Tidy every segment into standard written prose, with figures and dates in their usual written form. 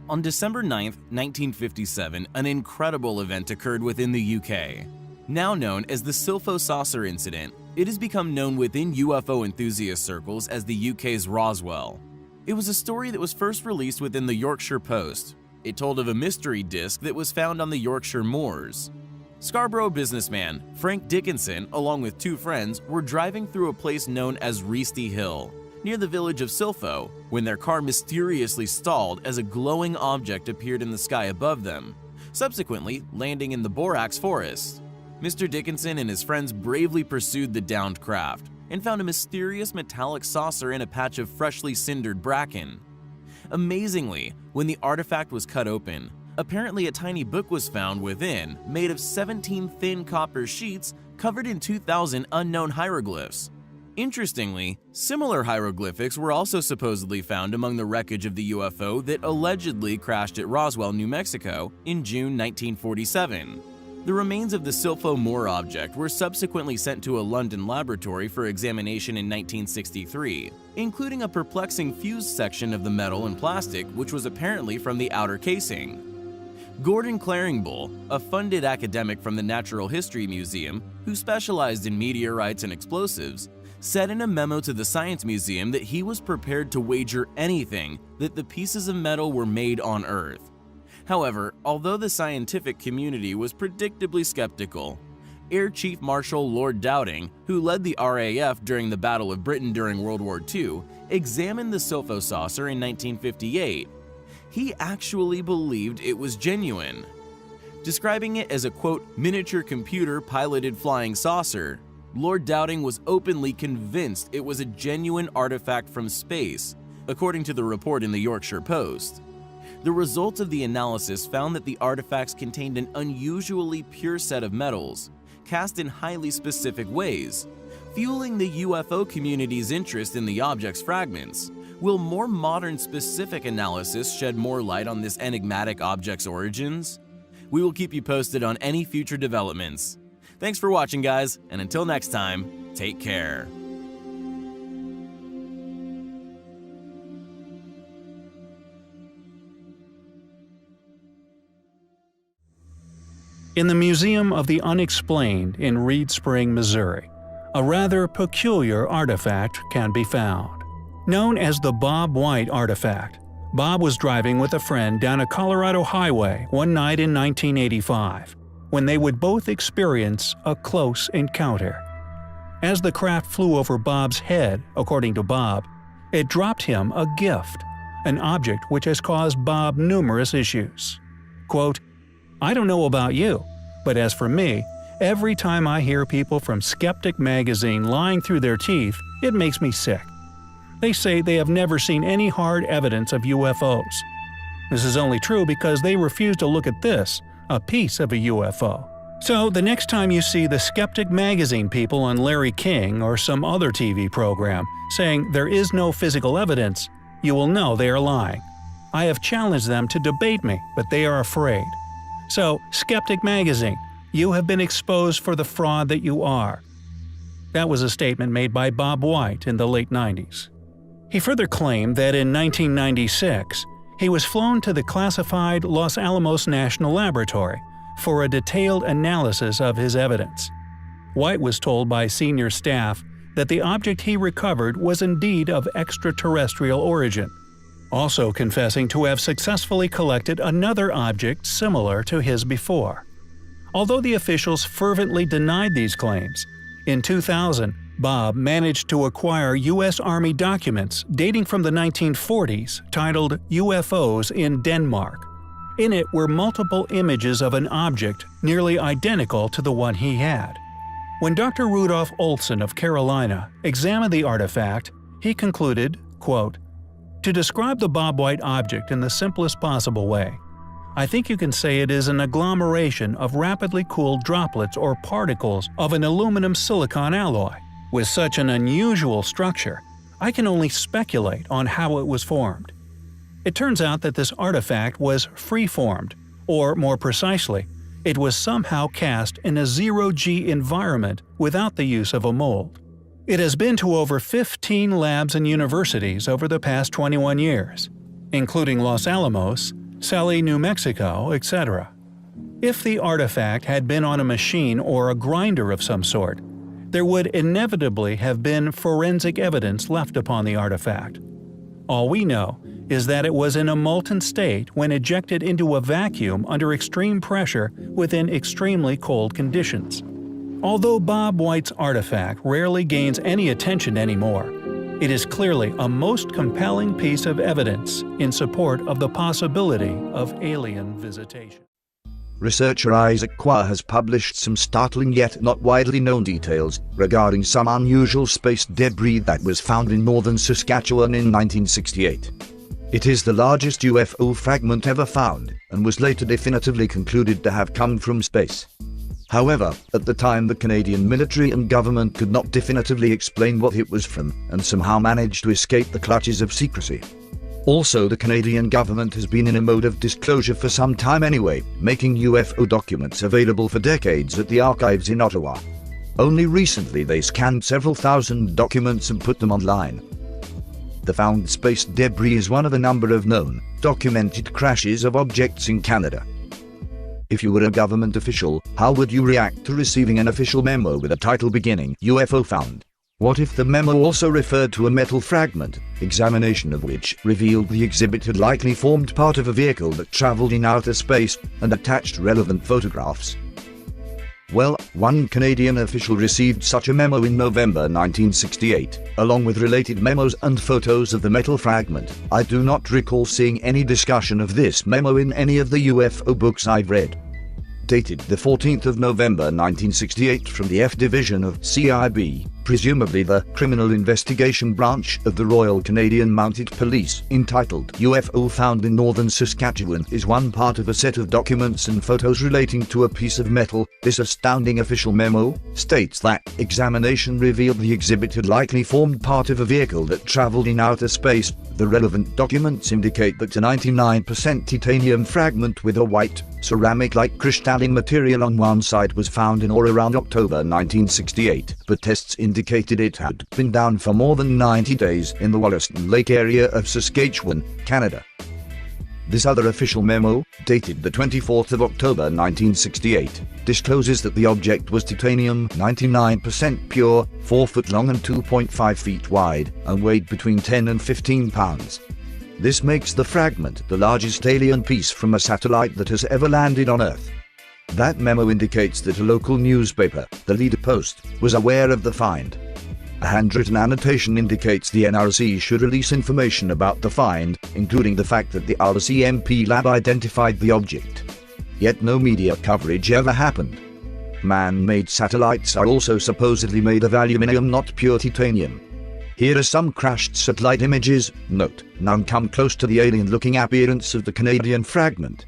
On December 9, 1957, an incredible event occurred within the UK. Now known as the Silpho Saucer Incident, it has become known within UFO enthusiast circles as the UK's Roswell. It was a story that was first released within the Yorkshire Post. It told of a mystery disc that was found on the Yorkshire moors. Scarborough businessman Frank Dickinson, along with two friends, were driving through a place known as Reesty Hill, near the village of Silpho, when their car mysteriously stalled as a glowing object appeared in the sky above them, subsequently landing in the borax forest. Mr. Dickinson and his friends bravely pursued the downed craft and found a mysterious metallic saucer in a patch of freshly cindered bracken. Amazingly, when the artifact was cut open, apparently a tiny book was found within, made of 17 thin copper sheets covered in 2,000 unknown hieroglyphs. Interestingly, similar hieroglyphics were also supposedly found among the wreckage of the UFO that allegedly crashed at Roswell, New Mexico in June 1947. The remains of the Silpho Moor object were subsequently sent to a London laboratory for examination in 1963, including a perplexing fused section of the metal and plastic which was apparently from the outer casing. Gordon Claringbull, a funded academic from the Natural History Museum who specialized in meteorites and explosives, said in a memo to the Science Museum that he was prepared to wager anything that the pieces of metal were made on Earth. However, although the scientific community was predictably skeptical, Air Chief Marshal Lord Dowding, who led the RAF during the Battle of Britain during World War II, examined the Silpho saucer in 1958. He actually believed it was genuine, describing it as a quote, miniature computer-piloted flying saucer. Lord Dowding was openly convinced it was a genuine artifact from space, according to the report in the Yorkshire Post. The results of the analysis found that the artifacts contained an unusually pure set of metals, cast in highly specific ways, fueling the UFO community's interest in the object's fragments. Will more modern specific analysis shed more light on this enigmatic object's origins? We will keep you posted on any future developments. Thanks for watching, guys, and until next time, take care. In the Museum of the Unexplained in Reed Spring, Missouri, a rather peculiar artifact can be found. Known as the Bob White artifact, Bob was driving with a friend down a Colorado highway one night in 1985, when they would both experience a close encounter. As the craft flew over Bob's head, according to Bob, it dropped him a gift, an object which has caused Bob numerous issues. Quote, "I don't know about you, but as for me, every time I hear people from Skeptic magazine lying through their teeth, it makes me sick. They say they have never seen any hard evidence of UFOs. This is only true because they refuse to look at this, a piece of a UFO. So the next time you see the Skeptic magazine people on Larry King or some other TV program saying there is no physical evidence, you will know they are lying. I have challenged them to debate me, but they are afraid. So, Skeptic magazine, you have been exposed for the fraud that you are." That was a statement made by Bob White in the late 90s. He further claimed that in 1996, he was flown to the classified Los Alamos National Laboratory for a detailed analysis of his evidence. White was told by senior staff that the object he recovered was indeed of extraterrestrial origin, also confessing to have successfully collected another object similar to his before. Although the officials fervently denied these claims, in 2000, Bob managed to acquire U.S. Army documents dating from the 1940s titled UFOs in Denmark. In it were multiple images of an object nearly identical to the one he had. When Dr. Rudolph Olson of Carolina examined the artifact, he concluded, quote, "To describe the Bob White object in the simplest possible way, I think you can say it is an agglomeration of rapidly cooled droplets or particles of an aluminum-silicon alloy. With such an unusual structure, I can only speculate on how it was formed. It turns out that this artifact was free-formed, or more precisely, it was somehow cast in a zero-G environment without the use of a mold. It has been to over 15 labs and universities over the past 21 years, including Los Alamos, Selly, New Mexico, etc. If the artifact had been on a machine or a grinder of some sort, there would inevitably have been forensic evidence left upon the artifact. All we know is that it was in a molten state when ejected into a vacuum under extreme pressure within extremely cold conditions. Although Bob White's artifact rarely gains any attention anymore, it is clearly a most compelling piece of evidence in support of the possibility of alien visitation. Researcher Isaac Qua has published some startling yet not widely known details regarding some unusual space debris that was found in northern Saskatchewan in 1968. It is the largest UFO fragment ever found, and was later definitively concluded to have come from space. However, at the time the Canadian military and government could not definitively explain what it was from, and somehow managed to escape the clutches of secrecy. Also, the Canadian government has been in a mode of disclosure for some time anyway, making UFO documents available for decades at the archives in Ottawa. Only recently they scanned several thousand documents and put them online. The found space debris is one of a number of known, documented crashes of objects in Canada. If you were a government official, how would you react to receiving an official memo with a title beginning UFO found? What if the memo also referred to a metal fragment, examination of which revealed the exhibit had likely formed part of a vehicle that traveled in outer space, and attached relevant photographs? Well, one Canadian official received such a memo in November 1968, along with related memos and photos of the metal fragment. I do not recall seeing any discussion of this memo in any of the UFO books I've read. Dated the 14th of November 1968 from the F Division of CIB, presumably the Criminal Investigation Branch of the Royal Canadian Mounted Police, entitled UFO Found in Northern Saskatchewan, is one part of a set of documents and photos relating to a piece of metal. This astounding official memo states that examination revealed the exhibit had likely formed part of a vehicle that traveled in outer space. The relevant documents indicate that a 99% titanium fragment with a white, ceramic-like crystalline material on one side was found in or around October 1968, but tests indicated it had been down for more than 90 days in the Wollaston Lake area of Saskatchewan, Canada. This other official memo, dated the 24th of October 1968, discloses that the object was titanium 99% pure, 4 foot long and 2.5 feet wide, and weighed between 10 and 15 pounds. This makes the fragment the largest alien piece from a satellite that has ever landed on Earth. That memo indicates that a local newspaper, the Leader Post, was aware of the find. A handwritten annotation indicates the NRC should release information about the find, including the fact that the RCMP lab identified the object. Yet no media coverage ever happened. Man-made satellites are also supposedly made of aluminium, not pure titanium. Here are some crashed satellite images. Note, none come close to the alien-looking appearance of the Canadian fragment.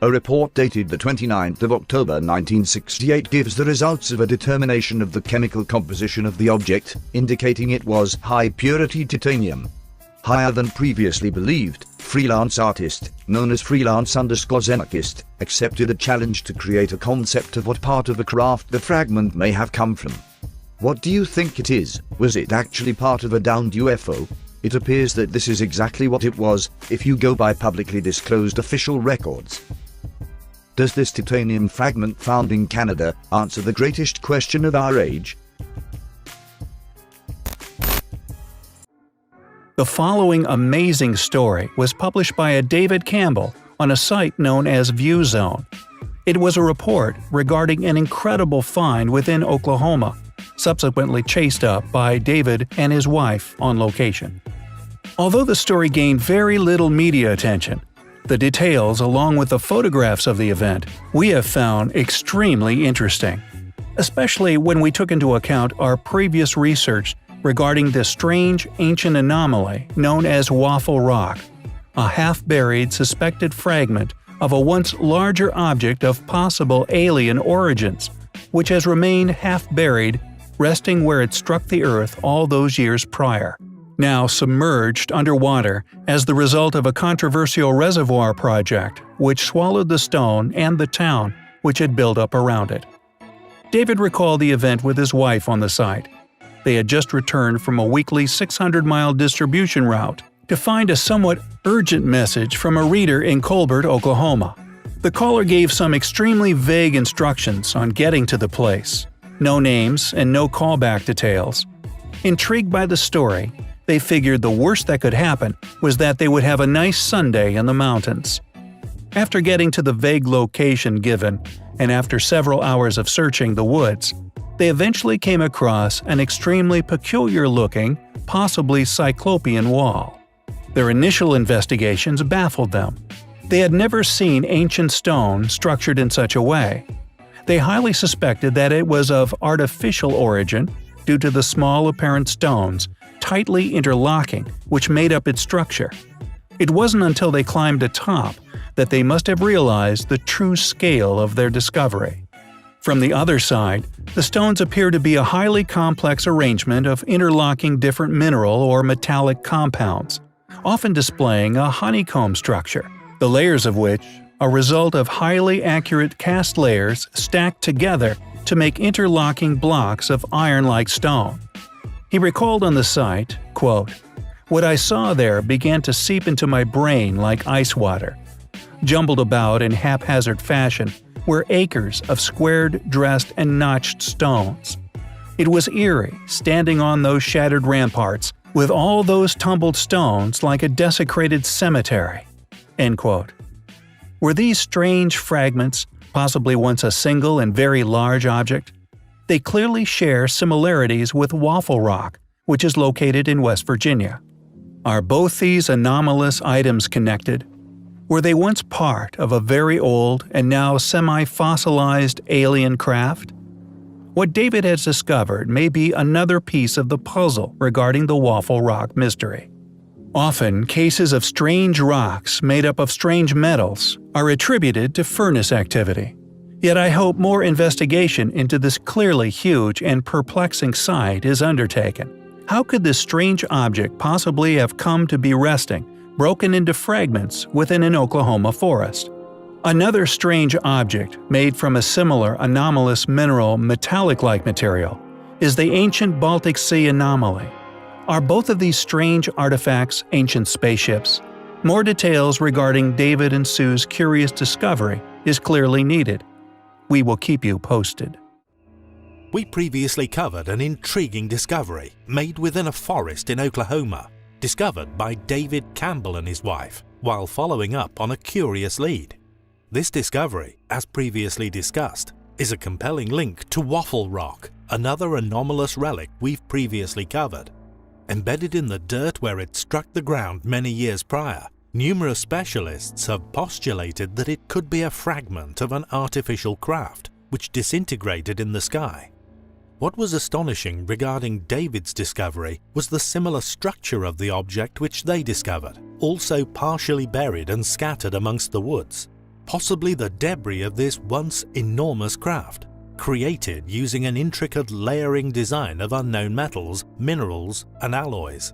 A report dated the 29th of October 1968 gives the results of a determination of the chemical composition of the object, indicating it was high-purity titanium. Higher than previously believed, freelance artist, known as freelance_anarchist, accepted a challenge to create a concept of what part of the craft the fragment may have come from. What do you think it is? Was it actually part of a downed UFO? It appears that this is exactly what it was, if you go by publicly disclosed official records. Does this titanium fragment found in Canada answer the greatest question of our age? The following amazing story was published by a David Campbell on a site known as ViewZone. It was a report regarding an incredible find within Oklahoma, subsequently chased up by David and his wife on location. Although the story gained very little media attention, the details, along with the photographs of the event, we have found extremely interesting, especially when we took into account our previous research regarding this strange ancient anomaly known as Waffle Rock, a half-buried suspected fragment of a once larger object of possible alien origins, which has remained half-buried resting where it struck the Earth all those years prior, now submerged underwater as the result of a controversial reservoir project which swallowed the stone and the town which had built up around it. David recalled the event with his wife on the site. They had just returned from a weekly 600-mile distribution route to find a somewhat urgent message from a reader in Colbert, Oklahoma. The caller gave some extremely vague instructions on getting to the place. No names and no callback details. Intrigued by the story, they figured the worst that could happen was that they would have a nice Sunday in the mountains. After getting to the vague location given, and after several hours of searching the woods, they eventually came across an extremely peculiar-looking, possibly cyclopean wall. Their initial investigations baffled them. They had never seen ancient stone structured in such a way. They highly suspected that it was of artificial origin due to the small apparent stones tightly interlocking which made up its structure. It wasn't until they climbed atop that they must have realized the true scale of their discovery. From the other side, the stones appear to be a highly complex arrangement of interlocking different mineral or metallic compounds, often displaying a honeycomb structure, the layers of which are a result of highly accurate cast layers stacked together to make interlocking blocks of iron-like stone. He recalled on the site, quote, "What I saw there began to seep into my brain like ice water. Jumbled about in haphazard fashion were acres of squared, dressed, and notched stones. It was eerie, standing on those shattered ramparts, with all those tumbled stones like a desecrated cemetery." End quote. Were these strange fragments possibly once a single and very large object? They clearly share similarities with Waffle Rock, which is located in West Virginia. Are both these anomalous items connected? Were they once part of a very old and now semi-fossilized alien craft? What David has discovered may be another piece of the puzzle regarding the Waffle Rock mystery. Often, cases of strange rocks made up of strange metals are attributed to furnace activity. Yet I hope more investigation into this clearly huge and perplexing site is undertaken. How could this strange object possibly have come to be resting, broken into fragments within an Oklahoma forest? Another strange object made from a similar anomalous mineral metallic-like material is the ancient Baltic Sea anomaly. Are both of these strange artifacts ancient spaceships? More details regarding David and Sue's curious discovery is clearly needed. We will keep you posted. We previously covered an intriguing discovery made within a forest in Oklahoma, discovered by David Campbell and his wife, while following up on a curious lead. This discovery, as previously discussed, is a compelling link to Waffle Rock, another anomalous relic we've previously covered. Embedded in the dirt where it struck the ground many years prior, numerous specialists have postulated that it could be a fragment of an artificial craft which disintegrated in the sky. What was astonishing regarding David's discovery was the similar structure of the object which they discovered, also partially buried and scattered amongst the woods, possibly the debris of this once enormous craft, created using an intricate layering design of unknown metals, minerals, and alloys.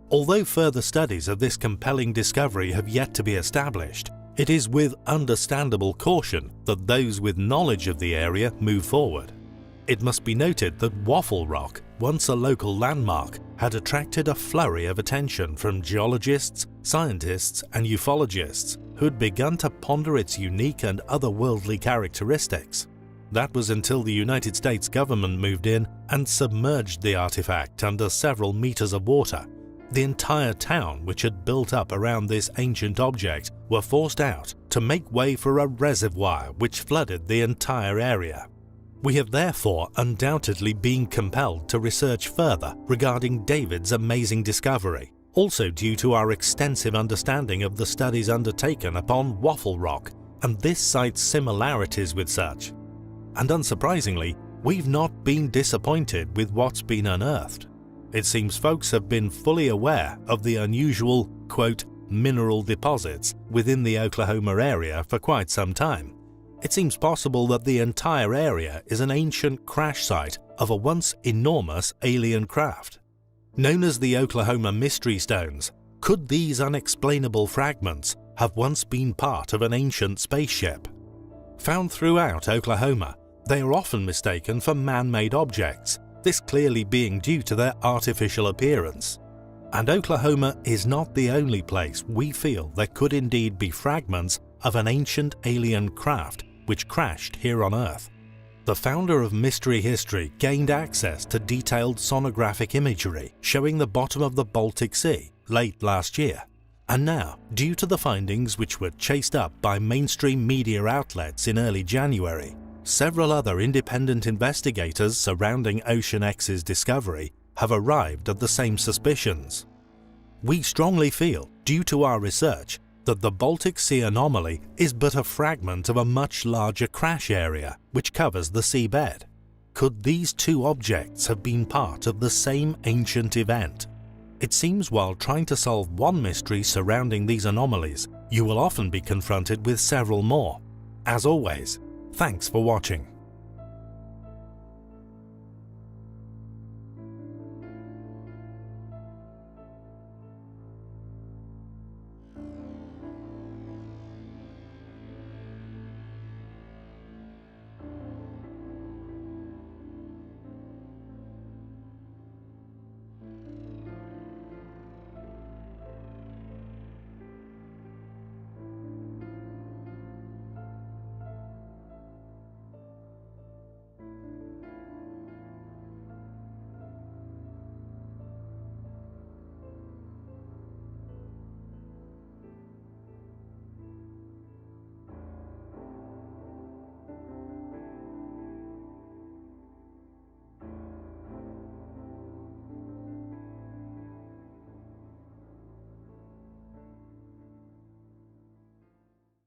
Although further studies of this compelling discovery have yet to be established, it is with understandable caution that those with knowledge of the area move forward. It must be noted that Waffle Rock, once a local landmark, had attracted a flurry of attention from geologists, scientists, and ufologists who had begun to ponder its unique and otherworldly characteristics. That was until the United States government moved in and submerged the artifact under several meters of water. The entire town which had built up around this ancient object were forced out to make way for a reservoir which flooded the entire area. We have therefore undoubtedly been compelled to research further regarding David's amazing discovery, also due to our extensive understanding of the studies undertaken upon Waffle Rock and this site's similarities with such. And unsurprisingly, we've not been disappointed with what's been unearthed. It seems folks have been fully aware of the unusual, quote, mineral deposits within the Oklahoma area for quite some time. It seems possible that the entire area is an ancient crash site of a once enormous alien craft. Known as the Oklahoma Mystery Stones, could these unexplainable fragments have once been part of an ancient spaceship? Found throughout Oklahoma, they are often mistaken for man-made objects, this clearly being due to their artificial appearance. And Oklahoma is not the only place we feel there could indeed be fragments of an ancient alien craft which crashed here on Earth. The founder of Mystery History gained access to detailed sonographic imagery showing the bottom of the Baltic Sea late last year. And now, due to the findings which were chased up by mainstream media outlets in early January, several other independent investigators surrounding Ocean X's discovery have arrived at the same suspicions. We strongly feel, due to our research, that the Baltic Sea anomaly is but a fragment of a much larger crash area which covers the seabed. Could these two objects have been part of the same ancient event? It seems while trying to solve one mystery surrounding these anomalies, you will often be confronted with several more. As always, thanks for watching.